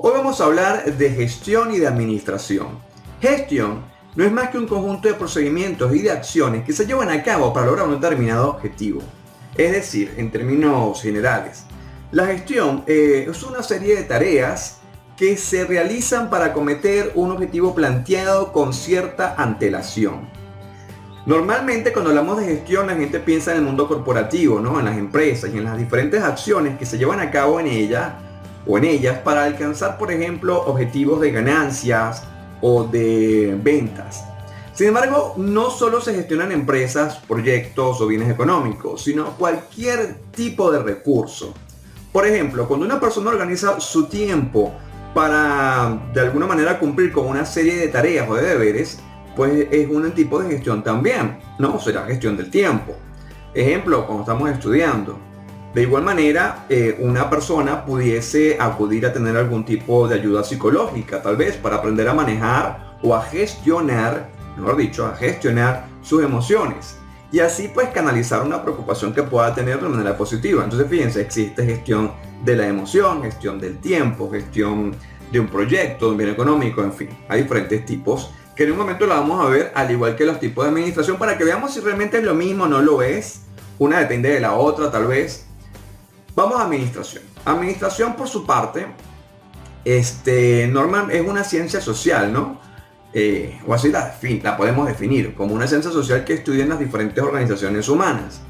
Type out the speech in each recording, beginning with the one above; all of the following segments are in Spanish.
Hoy vamos a hablar de gestión y de administración. Gestión no es más que un conjunto de procedimientos y de acciones que se llevan a cabo para lograr un determinado objetivo. Es decir, en términos generales, la gestión es una serie de tareas que se realizan para acometer un objetivo planteado con cierta antelación. Normalmente cuando hablamos de gestión la gente piensa en el mundo corporativo, ¿no? En las empresas y en las diferentes acciones que se llevan a cabo en ellas para alcanzar, por ejemplo, objetivos de ganancias o de ventas. Sin embargo, no solo se gestionan empresas, proyectos o bienes económicos, sino cualquier tipo de recurso. Por ejemplo, cuando una persona organiza su tiempo para de alguna manera cumplir con una serie de tareas o de deberes, pues es un tipo de gestión también, ¿no? Será gestión del tiempo. Ejemplo, cuando estamos estudiando. De igual manera, una persona pudiese acudir a tener algún tipo de ayuda psicológica, tal vez para aprender a manejar o a gestionar, mejor dicho, a gestionar sus emociones. Y así pues canalizar una preocupación que pueda tener de manera positiva. Entonces fíjense, existe gestión de la emoción, gestión del tiempo, gestión de un proyecto, de un bien económico, en fin, hay diferentes tipos que en un momento la vamos a ver, al igual que los tipos de administración, para que veamos si realmente es lo mismo o no lo es. Una depende de la otra, tal vez. Vamos a administración. Administración, por su parte, normal, es una ciencia social, ¿no? O así la podemos definir, como una ciencia social que estudia en las diferentes organizaciones humanas.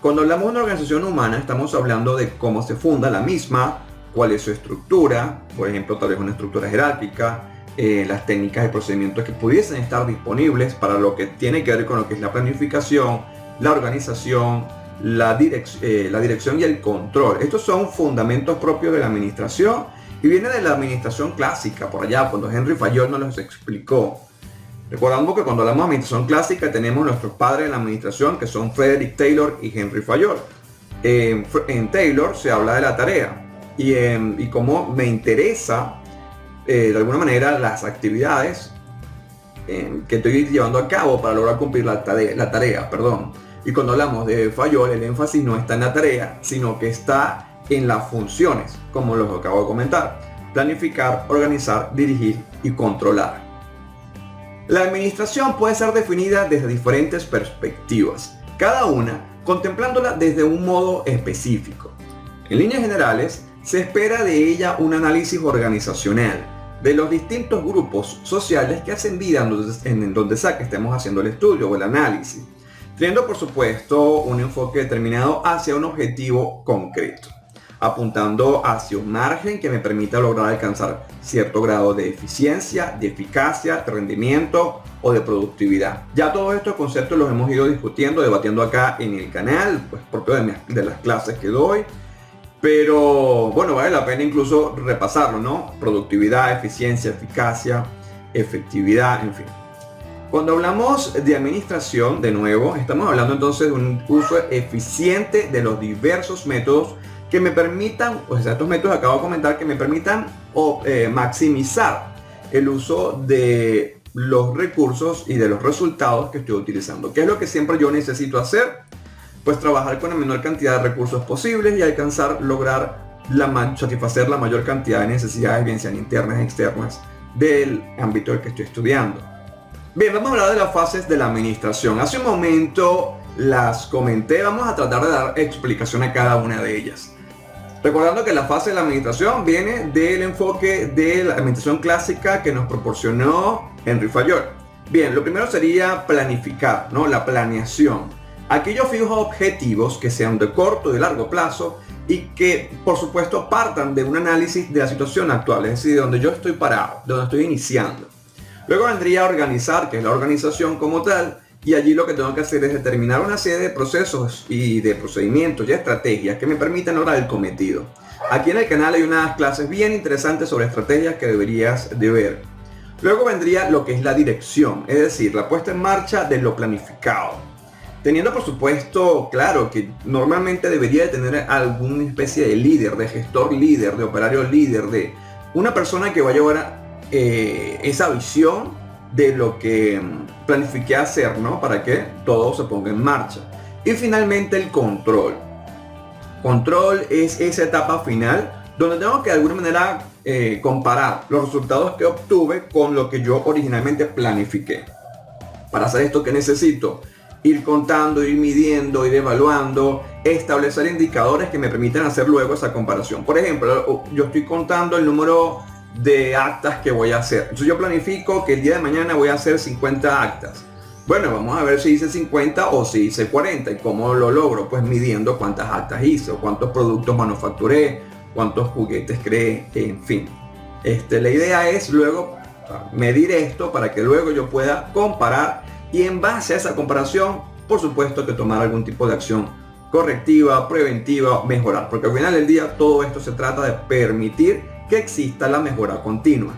Cuando hablamos de una organización humana, estamos hablando de cómo se funda la misma, cuál es su estructura, por ejemplo, tal vez una estructura jerárquica, las técnicas y procedimientos que pudiesen estar disponibles para lo que tiene que ver con lo que es la planificación, la organización, la dirección y el control. Estos son fundamentos propios de la administración y viene de la administración clásica, por allá, cuando Henry Fayol nos los explicó. Recordamos que cuando hablamos de administración clásica tenemos nuestros padres de la administración, que son Frederick Taylor y Henry Fayol. En Taylor se habla de la tarea y cómo me interesa de alguna manera las actividades que estoy llevando a cabo para lograr cumplir la tarea. Y cuando hablamos de Fayol, el énfasis no está en la tarea, sino que está en las funciones, como los acabo de comentar: planificar, organizar, dirigir y controlar. La administración puede ser definida desde diferentes perspectivas, cada una contemplándola desde un modo específico. En líneas generales, se espera de ella un análisis organizacional de los distintos grupos sociales que hacen vida en donde sea que estemos haciendo el estudio o el análisis, teniendo por supuesto un enfoque determinado hacia un objetivo concreto, apuntando hacia un margen que me permita lograr alcanzar cierto grado de eficiencia, de eficacia, de rendimiento o de productividad. Ya todos estos conceptos los hemos ido discutiendo, debatiendo acá en el canal, pues propio de las clases que doy. Pero bueno, vale la pena incluso repasarlo, ¿no? Productividad, eficiencia, eficacia, efectividad, en fin. Cuando hablamos de administración, de nuevo, estamos hablando entonces de un uso eficiente de los diversos métodos que me permitan, pues estos métodos acabo de comentar, que me permitan maximizar el uso de los recursos y de los resultados que estoy utilizando. ¿Qué es lo que siempre yo necesito hacer? Pues trabajar con la menor cantidad de recursos posibles y lograr satisfacer la mayor cantidad de necesidades, bien sean internas e externas, del ámbito del que estoy estudiando. Bien, vamos a hablar de las fases de la administración. Hace un momento las comenté, vamos a tratar de dar explicación a cada una de ellas. Recordando que la fase de la administración viene del enfoque de la administración clásica que nos proporcionó Henry Fayol. Bien, lo primero sería planificar, ¿no? La planeación. Aquí yo fijo objetivos que sean de corto y de largo plazo y que por supuesto partan de un análisis de la situación actual, es decir, de donde yo estoy parado, de donde estoy iniciando. Luego vendría a organizar, que es la organización como tal, y allí lo que tengo que hacer es determinar una serie de procesos y de procedimientos y estrategias que me permitan lograr el cometido. Aquí en el canal hay unas clases bien interesantes sobre estrategias que deberías de ver. Luego vendría lo que es la dirección, es decir, la puesta en marcha de lo planificado. Teniendo por supuesto claro que normalmente debería de tener alguna especie de líder, de gestor líder, de operario líder, de una persona que va a llevar esa visión de lo que planifiqué hacer, ¿no? Para que todo se ponga en marcha. Y finalmente el control. Control es esa etapa final donde tengo que de alguna manera comparar los resultados que obtuve con lo que yo originalmente planifiqué. Para hacer esto, ¿qué necesito? Ir contando, ir midiendo, ir evaluando, establecer indicadores que me permitan hacer luego esa comparación. Por ejemplo, yo estoy contando el número de actas que voy a hacer. Entonces yo planifico que el día de mañana voy a hacer 50 actas. Bueno, vamos a ver si hice 50 o si hice 40. ¿Y cómo lo logro? Pues midiendo cuántas actas hice, o cuántos productos manufacturé, cuántos juguetes creé, en fin. La idea es luego medir esto para que luego yo pueda comparar y en base a esa comparación, por supuesto, que tomar algún tipo de acción correctiva, preventiva, mejorar. Porque al final del día todo esto se trata de permitir que exista la mejora continua.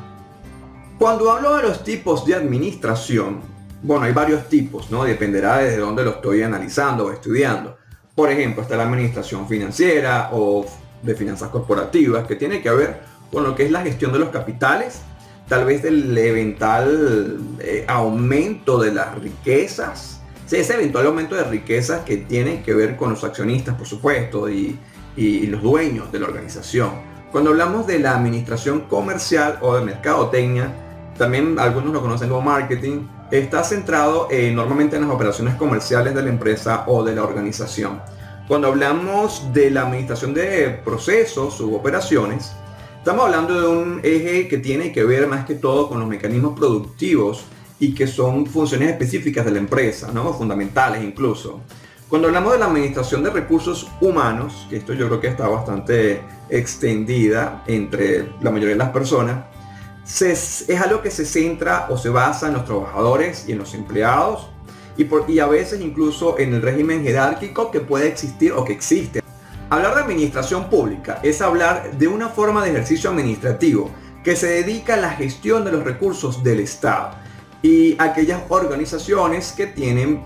Cuando hablo de los tipos de administración, bueno, hay varios tipos, ¿no? Dependerá de dónde lo estoy analizando o estudiando. Por ejemplo, está la administración financiera o de finanzas corporativas, que tiene que ver con lo que es la gestión de los capitales, tal vez del eventual aumento de las riquezas. Sí, ese eventual aumento de riquezas que tienen que ver con los accionistas, por supuesto, y los dueños de la organización. Cuando hablamos de la administración comercial o de mercadotecnia, también algunos lo conocen como marketing, está centrado normalmente en las operaciones comerciales de la empresa o de la organización. Cuando hablamos de la administración de procesos u operaciones, estamos hablando de un eje que tiene que ver más que todo con los mecanismos productivos y que son funciones específicas de la empresa, ¿no? Fundamentales incluso. Cuando hablamos de la administración de recursos humanos, que esto yo creo que está bastante extendida entre la mayoría de las personas, es algo que se centra o se basa en los trabajadores y en los empleados y a veces incluso en el régimen jerárquico que puede existir o que existe. Hablar de administración pública es hablar de una forma de ejercicio administrativo que se dedica a la gestión de los recursos del Estado y aquellas organizaciones que tienen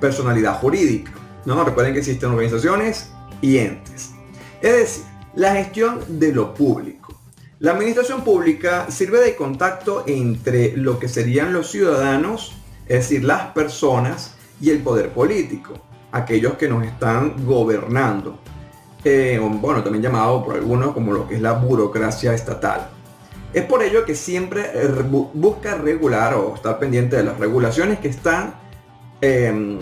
personalidad jurídica, ¿no? Recuerden que existen organizaciones y entes. Es decir, la gestión de lo público. La administración pública sirve de contacto entre lo que serían los ciudadanos, es decir, las personas, y el poder político, aquellos que nos están gobernando. Bueno, también llamado por algunos como lo que es la burocracia estatal. Es por ello que siempre busca regular o estar pendiente de las regulaciones que están en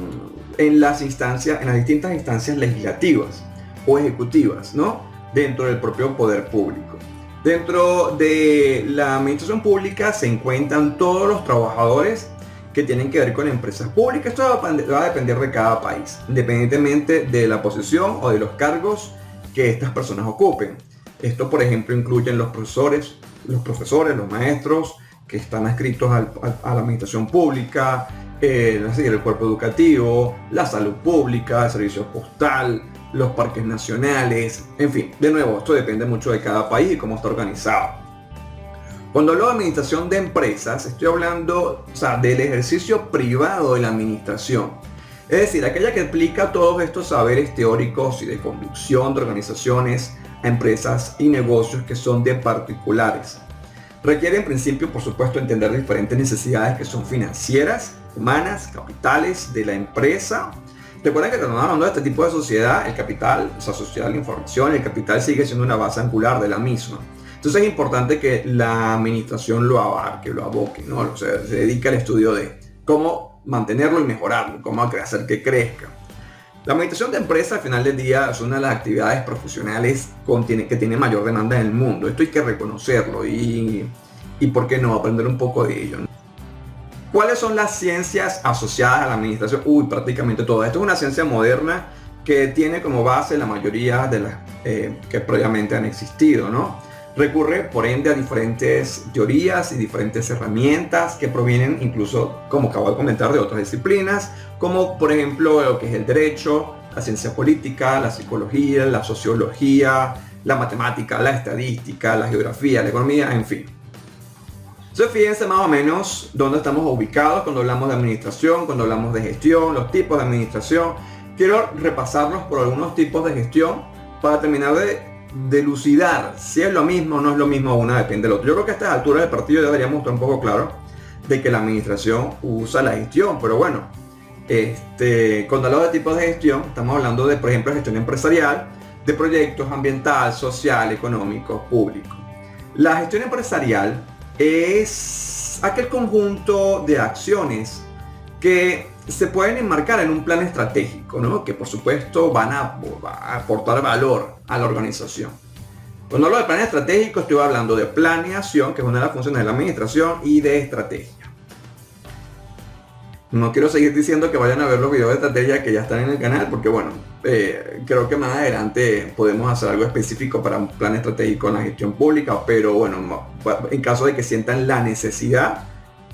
las distintas instancias legislativas o ejecutivas, ¿no? Dentro del propio poder público. Dentro de la administración pública se encuentran todos los trabajadores que tienen que ver con empresas públicas. Esto va a depender de cada país, independientemente de la posición o de los cargos que estas personas ocupen. Esto, por ejemplo, incluyen los profesores, los maestros que están adscritos a la administración pública, el cuerpo educativo, la salud pública, el servicio postal, los parques nacionales, en fin, de nuevo, esto depende mucho de cada país y cómo está organizado. Cuando hablo de administración de empresas, estoy hablando, del ejercicio privado de la administración. Es decir, aquella que aplica todos estos saberes teóricos y de conducción de organizaciones a empresas y negocios que son de particulares. Requiere en principio, por supuesto, entender diferentes necesidades que son financieras, humanas, capitales de la empresa. Recuerden que cuando estamos hablando de este tipo de sociedad, el capital, sociedad de la información, el capital sigue siendo una base angular de la misma. Entonces es importante que la administración lo abarque, lo aboque, ¿no? O sea, se dedica al estudio de cómo mantenerlo y mejorarlo, cómo hacer que crezca. La administración de empresas al final del día es una de las actividades profesionales que tiene mayor demanda en el mundo. Esto hay que reconocerlo y ¿por qué no? Aprender un poco de ello, ¿no? ¿Cuáles son las ciencias asociadas a la administración? Prácticamente todo. Esto es una ciencia moderna que tiene como base la mayoría de las que previamente han existido, ¿no? Recurre, por ende, a diferentes teorías y diferentes herramientas que provienen incluso, como acabo de comentar, de otras disciplinas, como por ejemplo lo que es el derecho, la ciencia política, la psicología, la sociología, la matemática, la estadística, la geografía, la economía, en fin. Entonces fíjense más o menos dónde estamos ubicados cuando hablamos de administración, cuando hablamos de gestión, los tipos de administración. Quiero repasarlos por algunos tipos de gestión para terminar de delucidar si es lo mismo o no es lo mismo, una depende del otro. Yo creo que a estas alturas del partido deberíamos estar un poco claro de que la administración usa la gestión, pero bueno, cuando hablamos de tipos de gestión, estamos hablando de, por ejemplo, gestión empresarial, de proyectos ambiental, social, económico, público. La gestión empresarial es aquel conjunto de acciones que se pueden enmarcar en un plan estratégico, ¿no? Que por supuesto van a aportar valor a la organización. Cuando hablo de plan estratégico estoy hablando de planeación, que es una de las funciones de la administración, y de estrategia. No quiero seguir diciendo que vayan a ver los videos de estrategia que ya están en el canal, porque bueno, creo que más adelante podemos hacer algo específico para un plan estratégico en la gestión pública, pero bueno, en caso de que sientan la necesidad,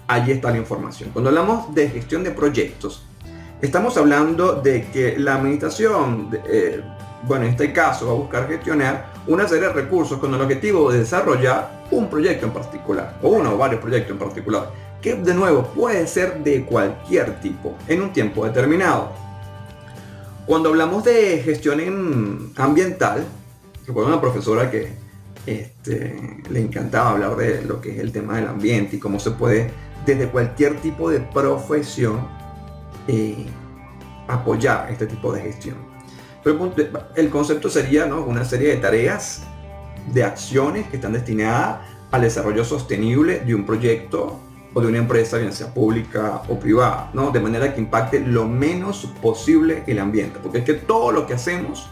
allí está la información. Cuando hablamos de gestión de proyectos, estamos hablando de que la administración, bueno, en este caso va a buscar gestionar una serie de recursos con el objetivo de desarrollar un proyecto en particular, o uno o varios proyectos en particular, que de nuevo puede ser de cualquier tipo, en un tiempo determinado. Cuando hablamos de gestión ambiental, recuerdo una profesora que le encantaba hablar de lo que es el tema del ambiente y cómo se puede, desde cualquier tipo de profesión, apoyar este tipo de gestión. Pero el concepto sería, ¿no?, una serie de tareas, de acciones que están destinadas al desarrollo sostenible de un proyecto o de una empresa, bien sea pública o privada, ¿no? De manera que impacte lo menos posible el ambiente, porque es que todo lo que hacemos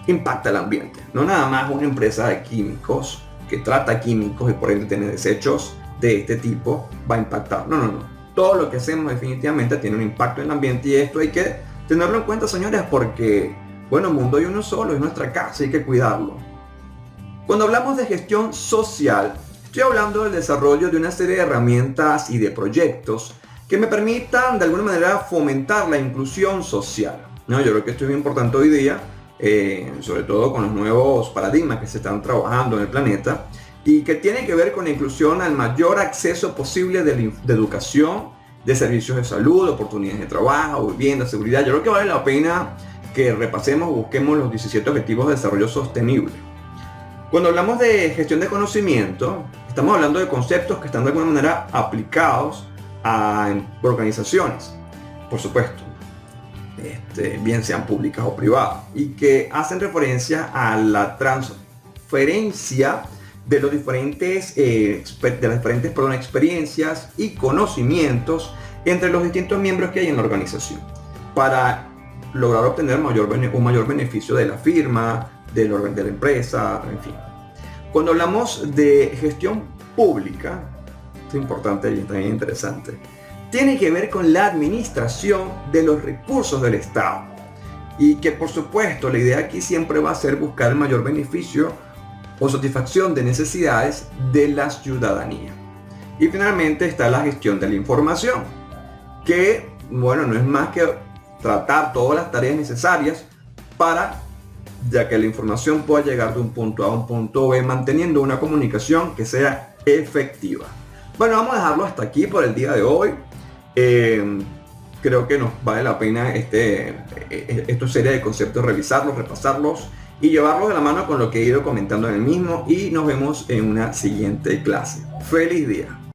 impacta el ambiente, no nada más una empresa de químicos que trata químicos y por ende tiene desechos de este tipo va a impactar, no, todo lo que hacemos definitivamente tiene un impacto en el ambiente, y esto hay que tenerlo en cuenta, señores, porque bueno, el mundo hay uno solo, es nuestra casa, hay que cuidarlo. Cuando hablamos de gestión social, estoy hablando del desarrollo de una serie de herramientas y de proyectos que me permitan de alguna manera fomentar la inclusión social, ¿no? Yo creo que esto es muy importante hoy día, sobre todo con los nuevos paradigmas que se están trabajando en el planeta y que tienen que ver con la inclusión al mayor acceso posible de educación, de servicios de salud, oportunidades de trabajo, vivienda, seguridad. Yo creo que vale la pena que repasemos, busquemos los 17 Objetivos de Desarrollo Sostenible. Cuando hablamos de gestión de conocimiento, estamos hablando de conceptos que están de alguna manera aplicados a organizaciones, por supuesto, bien sean públicas o privadas, y que hacen referencia a la transferencia de las diferentes experiencias y conocimientos entre los distintos miembros que hay en la organización, para lograr obtener un mayor beneficio de la firma, de la empresa, en fin. Cuando hablamos de gestión pública, es importante y también interesante, tiene que ver con la administración de los recursos del Estado, y que por supuesto la idea aquí siempre va a ser buscar el mayor beneficio o satisfacción de necesidades de la ciudadanía. Y finalmente está la gestión de la información, que bueno, no es más que tratar todas las tareas necesarias para ya que la información pueda llegar de un punto A a un punto B, manteniendo una comunicación que sea efectiva. Bueno, vamos a dejarlo hasta aquí por el día de hoy. Creo que nos vale la pena esta serie de conceptos, revisarlos, repasarlos y llevarlos de la mano con lo que he ido comentando en el mismo, y nos vemos en una siguiente clase. ¡Feliz día!